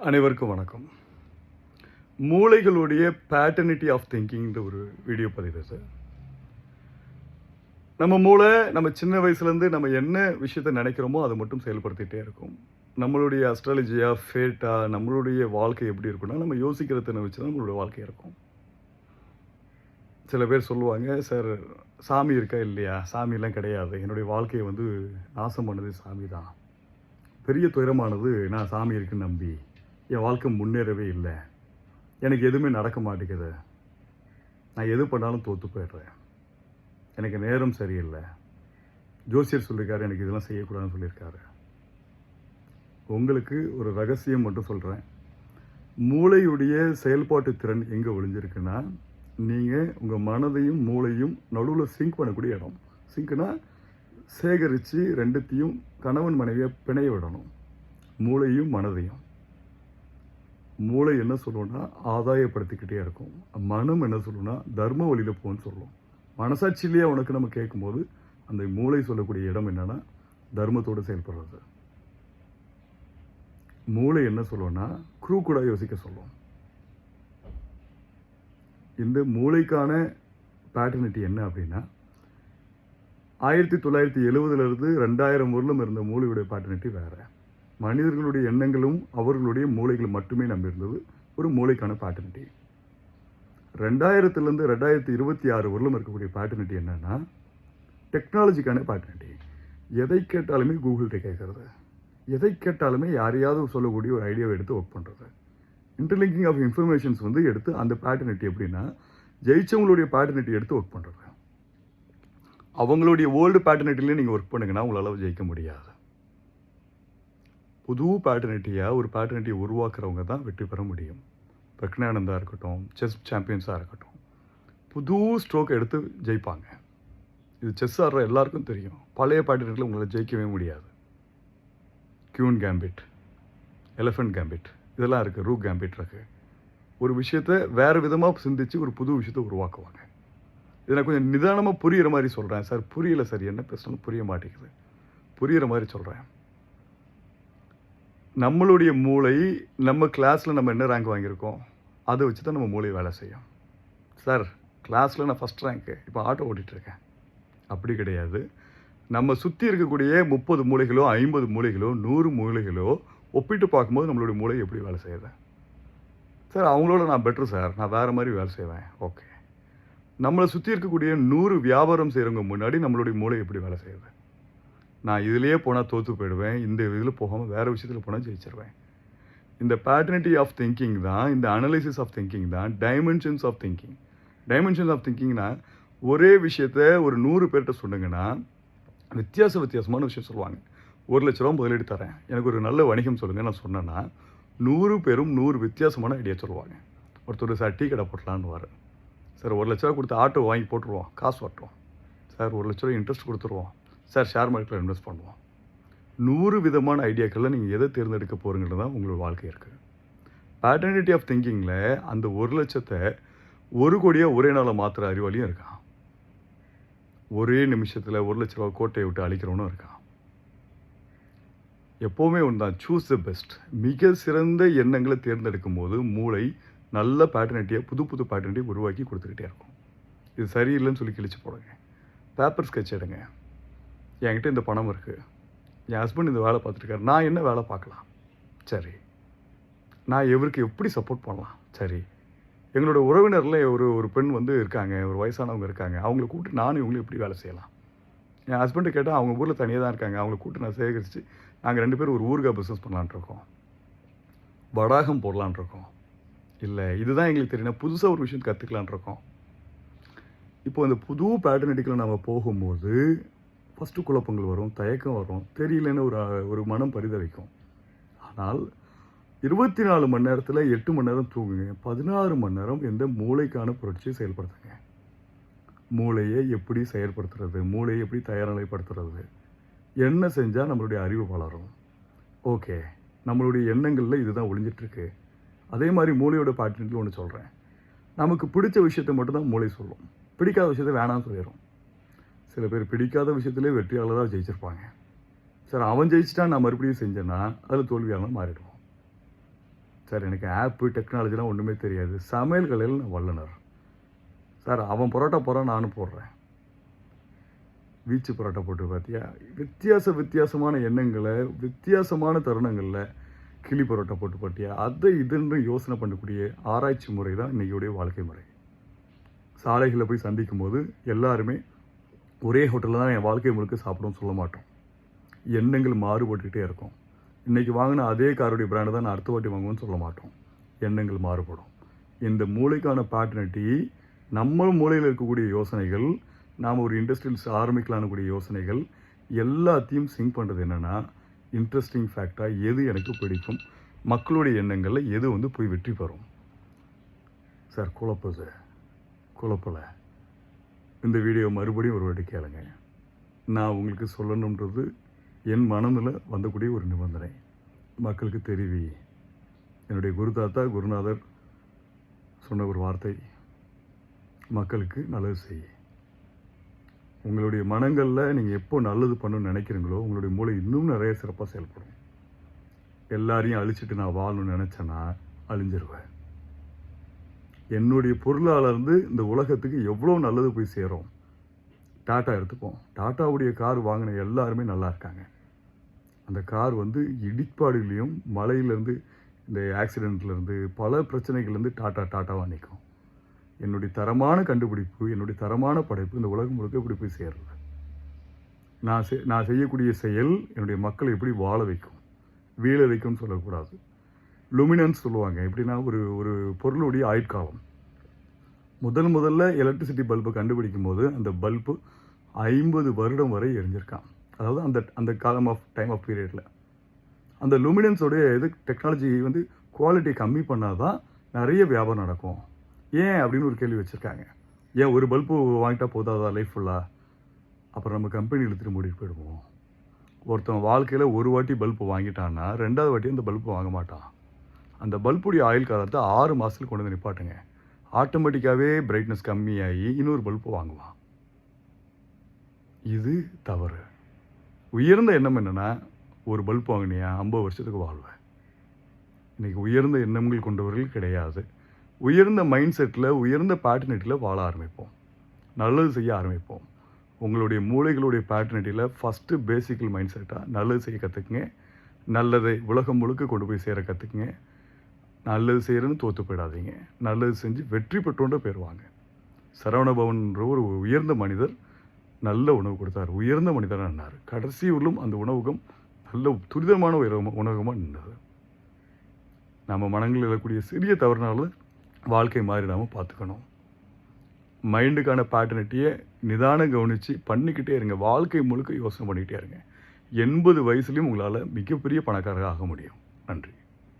அனைவருக்கும் வணக்கம். மூளைகளுடைய paternity of திங்கிங்ன்ற ஒரு வீடியோ பதிவு சார். நம்ம மூளை நம்ம சின்ன வயசுலேருந்து நம்ம என்ன விஷயத்தை நினைக்கிறோமோ அதை மட்டும் செயல்படுத்திகிட்டே இருக்கும். நம்மளுடைய அஸ்ட்ராலஜியா, ஃபேட்டா, நம்மளுடைய வாழ்க்கை எப்படி இருக்குன்னா நம்ம யோசிக்கிறத வச்சு தான் நம்மளுடைய வாழ்க்கை இருக்கும். சில பேர் சொல்லுவாங்க, சார் சாமி இருக்கா இல்லையா? சாமியெல்லாம் கிடையாது, என்னுடைய வாழ்க்கையை நாசம் பண்ணது சாமி தான். பெரிய துயரமானது நான் சாமி இருக்குன்னு நம்பி என் வாழ்க்கை முன்னேறவே இல்லை, எனக்கு எதுவுமே நடக்க மாட்டேங்குது, நான் எது பண்ணாலும் தோற்று போயிடுறேன், எனக்கு நேரம் சரியில்லை, ஜோசியர் சொல்லியிருக்காரு எனக்கு இதெல்லாம் செய்யக்கூடாதுன்னு சொல்லியிருக்காரு. உங்களுக்கு ஒரு ரகசியம் மட்டும் சொல்கிறேன். மூளையுடைய செயல்பாட்டு திறன் எங்கே ஒளிஞ்சிருக்குன்னா, நீங்கள் உங்கள் மனதையும் மூளையும் நடுவில் சிங்க் பண்ணக்கூடிய இடம். சிங்க்னா சேகரித்து ரெண்டுத்தையும் கணவன் மனைவியை பிணைய விடணும், மூளையும் மனதையும். மூளை என்ன சொல்லுவோன்னா ஆதாயப்படுத்திக்கிட்டே இருக்கும், மனம் என்ன சொல்லுவோன்னா தர்ம வழியில் போன்னு சொல்லுவோம். மனசாட்சியிலேயே உனக்கு நம்ம கேட்கும்போது அந்த மூளை சொல்லக்கூடிய இடம் என்னென்னா தர்மத்தோடு செயல்படுறது. மூளை என்ன சொல்லுவோன்னா குரூ கூட யோசிக்க சொல்லுவோம். இந்த மூளைக்கான பேட்டர்னிட்டி என்ன அப்படின்னா 1970 2000 வரலும் இருந்த மூளையுடைய பேட்டர்னிட்டி வேறு. மனிதர்களுடைய எண்ணங்களும் அவர்களுடைய மூளைகள் மட்டுமே நம்பியிருந்தது ஒரு மூளைக்கான பேட்டர்னிட்டி. 2000 2026 வரலும் இருக்கக்கூடிய பேட்டர்னிட்டி என்னன்னா டெக்னாலஜிக்கான பேட்டர்னிட்டி. எதை கேட்டாலுமே கூகுள்கிட்ட கேட்கறது, எதை கேட்டாலுமே யாரையாவது சொல்லக்கூடிய ஒரு ஐடியாவை எடுத்து ஒர்க் பண்ணுறது. இன்டர்லிங்கிங் ஆஃப் இன்ஃபர்மேஷன்ஸ் எடுத்து அந்த பேட்டர்னிட்டி எப்படின்னா ஜெயிச்சவங்களுடைய பேட்டர்னிட்டி எடுத்து ஒர்க் பண்ணுறது. அவங்களுடைய ஓல்டு பேட்டர்னிட்டிலே நீங்கள் ஒர்க் பண்ணுங்கன்னா உங்களால் ஜெயிக்க முடியாது. புது பேட்டர்னிட்டியாக ஒரு பேட்டர்னிட்டியை உருவாக்குறவங்க தான் வெற்றி பெற முடியும். பிரக்ஞானந்தா இருக்கட்டும், செஸ் சாம்பியன்ஸாக இருக்கட்டும், புது ஸ்ட்ரோக் எடுத்து ஜெயிப்பாங்க. இது செஸ் ஆடுற எல்லாருக்கும் தெரியும். பழைய பேட்டர்னிட்டியில் உங்களால் ஜெயிக்கவே முடியாது. கியூன் கேம்பிட், எலிஃபண்ட் கேம்பிட் இதெல்லாம் இருக்குது, ரூக் கேம்பிட் இருக்குது. ஒரு விஷயத்தை வேறு விதமாக சிந்தித்து ஒரு புது விஷயத்தை உருவாக்குவாங்க. இதை நான் கொஞ்சம் நிதானமாக புரிகிற மாதிரி சொல்கிறேன் சார். புரியல சார், என்ன பேசணும் புரிய மாட்டேங்குது. புரிகிற மாதிரி சொல்கிறேன். நம்மளுடைய மூளை நம்ம கிளாஸில் நம்ம என்ன ரேங்க் வாங்கியிருக்கோம் அதை வச்சு தான் நம்ம மூளை வேலை செய்யும். சார் கிளாஸில் நான் ஃபஸ்ட் ரேங்க்கு, இப்போ ஆட்டோ ஓட்டிகிட்ருக்கேன். அப்படி கிடையாது. நம்ம சுற்றி இருக்கக்கூடிய 30 மூளைகளோ 50 மூளைகளோ 100 மூளைகளோ ஒப்பிட்டு பார்க்கும்போது நம்மளுடைய மூளை எப்படி வேலை செய்யுது. சார் அவங்களோட நான் பெட்ரு சார், நான் வேறு மாதிரி வேலை செய்வேன். ஓகே, நம்மளை சுற்றி இருக்கக்கூடிய 100 வியாபாரம் செய்கிறவங்க முன்னாடி நம்மளுடைய மூளை எப்படி வேலை செய்யுது. நான் இதிலேயே போனால் தோற்று போயிடுவேன், இந்த இதில் போகாமல் வேறு விஷயத்தில் போனால் ஜெயிச்சிருவேன். இந்த பேட்டர்னிட்டி ஆஃப் திங்கிங் தான், இந்த அனலைசிஸ் ஆஃப் திங்கிங் தான் dimensions of thinking. Dimensions of திங்கிங்னா ஒரே விஷயத்த ஒரு 100 பேர்கிட்ட சொன்னீங்கன்னா வித்தியாசமான விஷயம் சொல்லுவாங்க. 1 லட்ச ரூபா முதலீடு தரேன், எனக்கு ஒரு நல்ல வணிகம் சொல்லுங்கள் நான் சொன்னேன்னா 100 பேரும் 100 வித்தியாசமான ஐடியா சொல்லுவாங்க. ஒருத்தர் சார் டீ கடை போட்டலான்னு சார் 1 லட்ச ரூபா கொடுத்து ஆட்டோ வாங்கி போட்டுருவோம், காசு வரட்டும். சார் 1 லட்ச ரூபா இன்ட்ரெஸ்ட் கொடுத்துருவோம். சார் ஷேர் மார்க்கெட்டில் இன்வெஸ்ட் பண்ணுவோம். 100 விதமான ஐடியாக்களில் நீங்கள் எதை தேர்ந்தெடுக்க போகிறீங்கிறது தான் உங்களோட வாழ்க்கை இருக்குது. பேட்டர்னிட்டி ஆஃப் திங்கிங்கில் அந்த 1 லட்சத்தை 1 கோடியாக ஒரே நாளில் மாற்றுற அறிவாளியும் இருக்கான். ஒரே நிமிஷத்தில் 1 லட்ச ரூபா கோட்டையை விட்டு அழிக்கிறவனும் இருக்கான். எப்போவுமே ஒன்று தான், சூஸ் த பெஸ்ட். மிக சிறந்த எண்ணங்களை தேர்ந்தெடுக்கும் போது மூளை நல்ல பேட்டர்னிட்டியாக புது பேட்டர்னிட்டியை உருவாக்கி கொடுத்துக்கிட்டே இருக்கும். இது சரியில்லைன்னு சொல்லி கிழிச்சு போடுங்க. பேப்பர் ஸ்கெட்ச் எடுங்க. என்கிட்ட இந்த பணம் இருக்குது, என் ஹஸ்பண்ட் இந்த வேலை பார்த்துருக்காரு, நான் என்ன வேலை பார்க்கலாம், சரி, நான் இவருக்கு எப்படி சப்போர்ட் பண்ணலாம், சரி, எங்களோட உறவினரில் ஒரு பெண் இருக்காங்க, ஒரு வயசானவங்க இருக்காங்க, அவங்கள கூப்பிட்டு நானும் இவங்களும் எப்படி வேலை செய்யலாம். என் ஹஸ்பண்டு கேட்டால் அவங்க ஊரில் தனியாக தான் இருக்காங்க, அவங்கள கூப்பிட்டு நான் சேகரித்து நாங்கள் 2 பேரும் ஒரு ஊறுகாய் பிஸ்னஸ் பண்ணலான்ட்ருக்கோம், வடாகம் போடலான்ட்ருக்கோம், இல்லை இதுதான் எங்களுக்கு தெரியும் புதுசாக ஒரு விஷயம் கற்றுக்கலான்ட்ருக்கோம். இப்போ அந்த புது பேட்டர்னிட்டிக்கில் நம்ம போகும்போது ஃபஸ்ட்டு குழப்பங்கள் வரும், தயக்கம் வரும், தெரியலன்னு ஒரு மனம் பரிதவிக்கும். ஆனால் 24 மணி நேரத்தில் 8 மணி நேரம் தூங்குங்க, 16 மணி நேரம் எந்த மூளைக்கான புரட்சியை செயல்படுத்துங்க. மூளையை எப்படி செயல்படுத்துறது, மூளையை எப்படி தயார்நிலைப்படுத்துறது, என்ன செஞ்சால் நம்மளுடைய அறிவு வளரும். ஓகே, நம்மளுடைய எண்ணங்களில் இதுதான் ஒளிஞ்சிட்ருக்கு. அதே மாதிரி மூளையோட பேட்டர்னிட்டியில் ஒன்று சொல்கிறேன். நமக்கு பிடிச்ச விஷயத்தை மட்டும்தான் மூளை சொல்லும், பிடிக்காத விஷயத்தை வேணாம்னு சொல்லிடும். சில பேர் பிடிக்காத விஷயத்திலே வெற்றியாளராக ஜெயிச்சிருப்பாங்க. சார் அவன் ஜெயிச்சிட்டா நான் மறுபடியும் செஞ்சேன்னா அதில் தோல்வியாளர் மாறிடுவோம். சார் எனக்கு ஆப்பு டெக்னாலஜிலாம் ஒன்றுமே தெரியாது, சமையல் கலையில் நான் வல்லுனர். சார் அவன் பரோட்டா போடுறான், நானும் போடுறேன். வீச்சு பரோட்டா போட்டு பார்த்தியா? வித்தியாசமான எண்ணங்களை வித்தியாசமான தருணங்களில் கிளி பரோட்டா போட்டு பார்த்தியா? அதை இதுன்னு யோசனை பண்ணக்கூடிய ஆராய்ச்சி முறை தான் இன்றைக்கியோடைய வாழ்க்கை முறை. சாலைகளில் போய் சந்திக்கும் போது எல்லாருமே ஒரே ஹோட்டலில் தான் என் வாழ்க்கை முழுக்க சாப்பிடும்னு சொல்ல மாட்டோம். எண்ணங்கள் மாறுபட்டுக்கிட்டே இருக்கும். இன்றைக்கி வாங்கின அதே காருடைய பிராண்டு தான் நான் அடுத்த வாட்டி வாங்குவேன்னு சொல்ல மாட்டோம். எண்ணங்கள் மாறுபடும். இந்த மூளைக்கான பேட்டர்னிட்டி, நம்ம மூளையில் இருக்கக்கூடிய யோசனைகள், நாம் ஒரு இண்டஸ்ட்ரியல்ஸ் ஆரம்பிக்கலான்னு கூடிய யோசனைகள் எல்லாத்தையும் சிங்க் பண்ணுறது என்னென்னா, இன்ட்ரெஸ்டிங் ஃபேக்டாக எது எனக்கு பிடிக்கும், மக்களுடைய எண்ணங்களில் எது வந்து போய் வெற்றி பெறும். சார் குழப்பலை. இந்த வீடியோ மறுபடியும் ஒரு வாட்டி கேளுங்க. நான் உங்களுக்கு சொல்லணுன்றது என் மனதில் வந்தக்கூடிய ஒரு நிபந்தனை. மக்களுக்கு தெரிவி. என்னுடைய குருநாதர் சொன்ன ஒரு வார்த்தை, மக்களுக்கு நல்லது செய். உங்களுடைய மனங்களில் நீங்கள் எப்போ நல்லது பண்ணணும்னு நினைக்கிறீங்களோ, உங்களுடைய மூளை இன்னும் நிறைய சிறப்பாக செயல்படும். எல்லாரையும் அழிச்சிட்டு நான் வாழணும்னு நினச்சேன்னா அழிஞ்சிருவேன். என்னுடைய பொருளாலேருந்து இந்த உலகத்துக்கு எவ்வளோ நல்லது போய் சேரும். டாட்டா எடுத்துப்போம். டாட்டாவுடைய கார் வாங்கின எல்லாருமே நல்லா இருக்காங்க. அந்த கார் வந்து இடிப்பாடுகளையும் மழையிலேருந்து இந்த ஆக்சிடெண்ட்லேருந்து பல பிரச்சனைகள்லேருந்து டாட்டாவாக நிற்கும். என்னுடைய தரமான கண்டுபிடிப்பு, என்னுடைய தரமான படைப்பு இந்த உலகம் முழுக்க எப்படி போய் சேருது. நான் செய்யக்கூடிய செயல் என்னுடைய மக்களை எப்படி வாழ வைக்கும், வீழ வைக்கும்னு சொல்லக்கூடாது. லுமினன்ஸ் சொல்லுவாங்க. எப்படின்னா ஒரு பொருளுடைய ஆயுட்காலம். முதல்ல எலக்ட்ரிசிட்டி பல்பை கண்டுபிடிக்கும் போது அந்த பல்பு 50 வருடம் வரை எரிஞ்சிருக்கான். அதாவது அந்த டைம் ஆஃப் பீரியடில் அந்த லுமினன்ஸோடைய டெக்னாலஜி வந்து குவாலிட்டி கம்மி பண்ணால் தான் நிறைய வியாபாரம் நடக்கும். ஏன் அப்படின்னு ஒரு கேள்வி வச்சுருக்காங்க. ஏன் ஒரு பல்பு வாங்கிட்டா போதாதா லைஃப் ஃபுல்லாக? அப்புறம் நம்ம கம்பெனி இழுத்துட்டு மூடிட்டு போயிடுவோம். ஒருத்தன் வாழ்க்கையில் ஒரு வாட்டி பல்பு வாங்கிட்டான்னா 2வது வாட்டி அந்த பல்பு வாங்க மாட்டான். அந்த பல்புடைய ஆயுள் காலத்தை 6 மாதத்தில் கொண்டு வந்து நிப்பாட்டுங்க. ஆட்டோமேட்டிக்காகவே பிரைட்னஸ் கம்மியாகி இன்னொரு பல்பு வாங்குவான். இது தவறு. உயர்ந்த எண்ணம் என்னென்னா, ஒரு பல்பு வாங்கினியா 50 வருஷத்துக்கு வாழ்வேன். இன்றைக்கி உயர்ந்த எண்ணங்கள் கொண்டவர்கள் கிடையாது. உயர்ந்த மைண்ட் செட்டில், உயர்ந்த பேட்டர்னிட்டியில் வாழ ஆரம்பிப்போம். நல்லது செய்ய ஆரம்பிப்போம். உங்களுடைய மூளைகளுடைய பேட்டர்னிட்டியில் ஃபஸ்ட்டு பேசிக்கல் மைண்ட் செட்டாக நல்லது செய்ய கற்றுக்குங்க. நல்லதை உலகம் முழுக்க கொண்டு போய் சேர கற்றுக்குங்க. நல்லது செய்கிறேன்னு தோற்று போயிடாதீங்க. நல்லது செஞ்சு வெற்றி பெற்றோன்ற பேர் வாங்க. சரவணபவன்ற ஒரு உயர்ந்த மனிதர் நல்ல உணவு கொடுத்தார். உயர்ந்த மனிதராக நின்னார். கடைசி ஊரிலும் அந்த உணவகம் நல்ல துரிதமான உணவகமாக நின்றது. நம்ம மனங்களில் இருக்கக்கூடிய சிறிய தவறுனாலும் வாழ்க்கை மாறிடாமல் பார்த்துக்கணும். மைண்டுக்கான பேட்டர்னிட்டியை நிதானம் கவனித்து பண்ணிக்கிட்டே இருங்க. வாழ்க்கை முழுக்க யோசனை பண்ணிக்கிட்டே இருங்க. 80 வயசுலேயும் உங்களால் மிகப்பெரிய பணக்காரராக ஆக முடியும். நன்றி.